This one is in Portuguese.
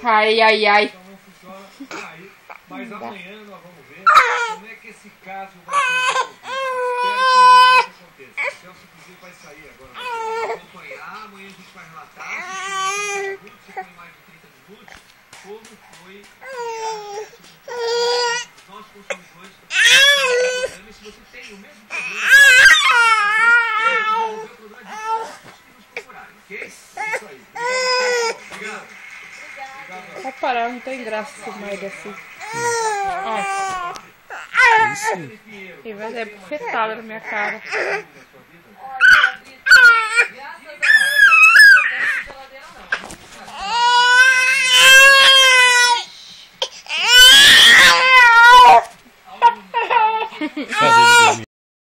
Ai, ai, ai. Então não funciona aí, mas amanhã nós vamos ver como é que esse caso vai ser resolvido. Espero que isso aconteça. O Celso inclusive vai sair agora. Vamos acompanhar, amanhã a gente vai relatar. Se foi mais de 30 minutos, como foi os nossos consumidores. E se você tem o mesmo problema, resolver o problema de todos que nos procurarem, ok? É isso aí. Obrigado. Vai parar, não tem graça mais assim. E vai dar bufetada na minha cara. Fazer